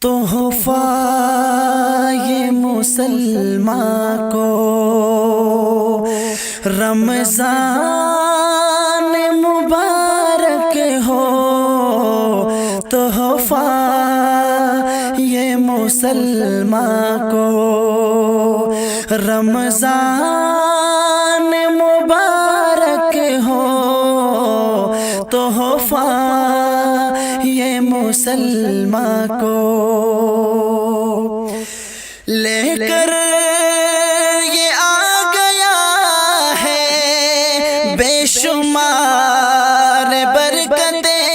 تحفہ یہ مسلمان کو رمضان مبارک ہو، تحفہ یہ مسلمان کو رمضان مبارک ہو، تحفہ یہ مسلمان کو لے کر یہ آ گیا ہے بے شمار برکتیں،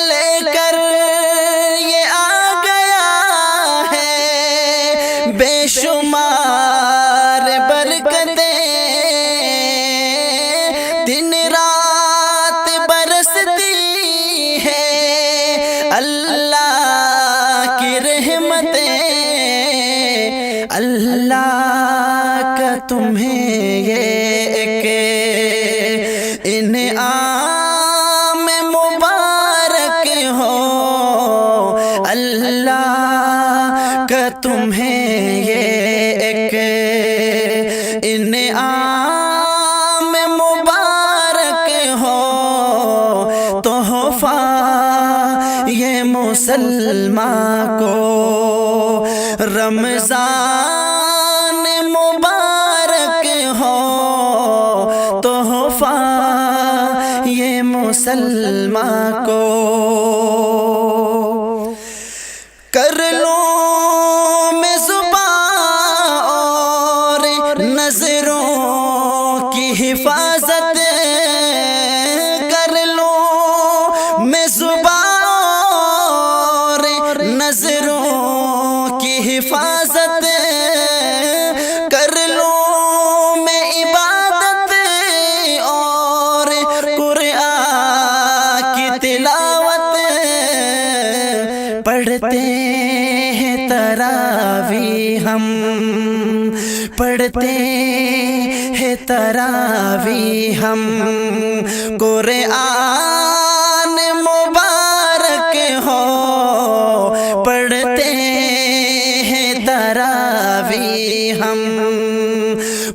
لے کر یہ آ گیا ہے بے شمار برکتیں، دن رات برستی ہے اللہ کی رحمتیں، اللہ کا تمہیں یہ ایک انعام مبارک ہو، اللہ کا تمہیں یہ ایک انعام مبارک ہو، تحفہ یہ مسلمان کو رمضان مبارک ہو، تحفہ یہ مسلمان کو کر لوں میں زبان اور نظروں کی حفاظت، کر لوں میں زبان اور نظروں کی حفاظت، کر لوں میں عبادت اور قرآن کی تلاوت، پڑھتے ہیں تراویح ہم، پڑھتے ہیں تراویح ہم، قرآن مبارک ہو، پڑھتے ہیں تراویح ہم،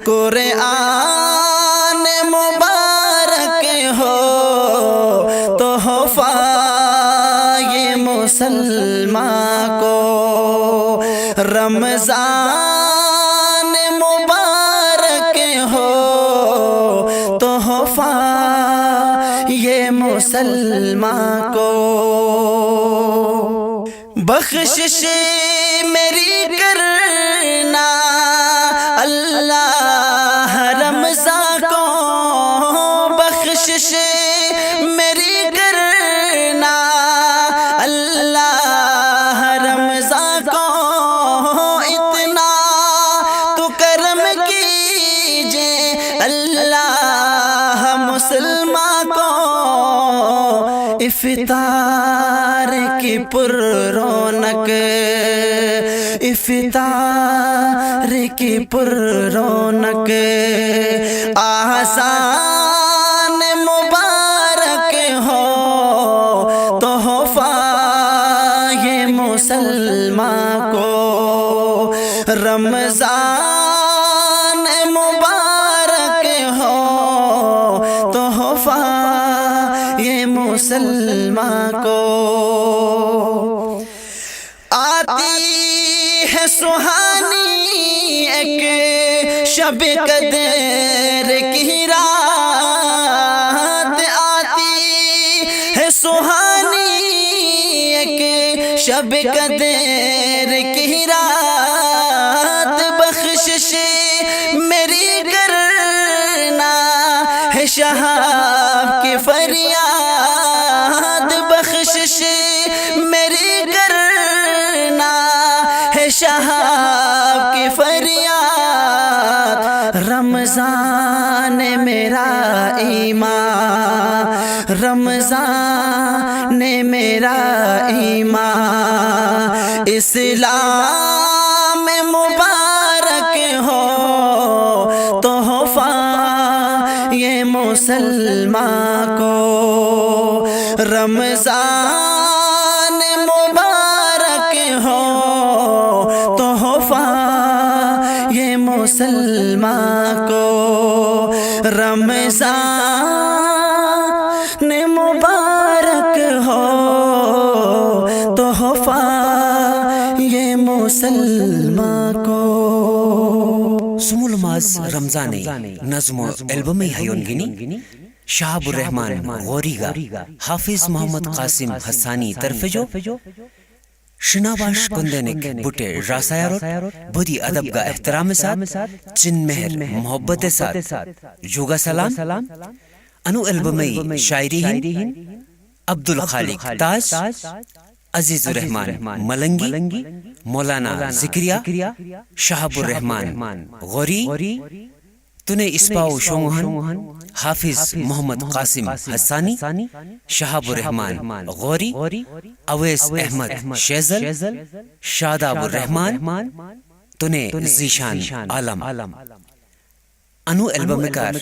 قرآن مبارک ہو، تحفہ یہ مسلمان کو رمضان مبارک ہو، تحفہ یہ مسلمان کو بخشش میری کرنا اللہ رمضان کو، بخشش میری کرنا اللہ رمضان کو، اتنا تو کرم کیجے اللہ مسلمان کو، افطار کی پر رونق، افطار کی پر رونق، آسان مبارک ہو، تحفہ یہ مسلمان کو رمضان مبارک ہو، تحفہ یہ مسلمان کو آتی ہے سہانی ایک شب قدر کی رات، آتی ہے سہانی ایک شب قدر کی رات، بخشش میری کرنا ہے شہاب کی فریاد، بخشش میری کرنا ہے شہاب کی فریاد، رمضان میرا ایمان، رمضان میرا ایمان، اسلام مبارک ہو، تحفہ یہ مسلمان کو رمضان ہو تحفہ یہ مسلمان کو رمضان مبارک ہو تحفہ یہ مسلمان کو سمولماز رمضانی نظم و البم ہیونگینی شہاب الرحمن غوریگا حافظ محمد قاسم حسانی طرفجو شناباش کندنک بوٹے راسایارو بدی ادب کا احترام ساتھ چن مہر محبت ساتھ جوگا سلام انو البمی شاعری ہن عبدالخالق تاج عزیز الرحمن ملنگی مولانا ذکریہ شہاب الرحمن غوری تنے اسپاؤ شونگہن حافظ محمد قاسم حسانی شہاب الرحمن غوری اویس احمد شیزل شاداب الرحمن تنے ذیشان عالم انو البم کار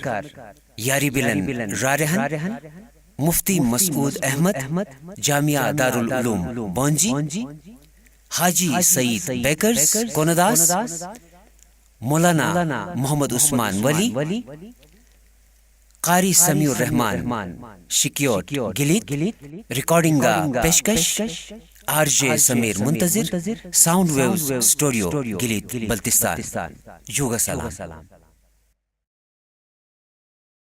یاری بلن رارہن مفتی مسعود احمد جامعہ دارالعلوم بونجی حاجی سعید بیکرز کوناداس مولانا محمد عثمان ولی قاری سمیع الرحمن شکیوٹ گلیت ریکارڈنگ پیشکش آر جے سمیر منتظر sound waves studio Gilgit Baltistan یوگا سلام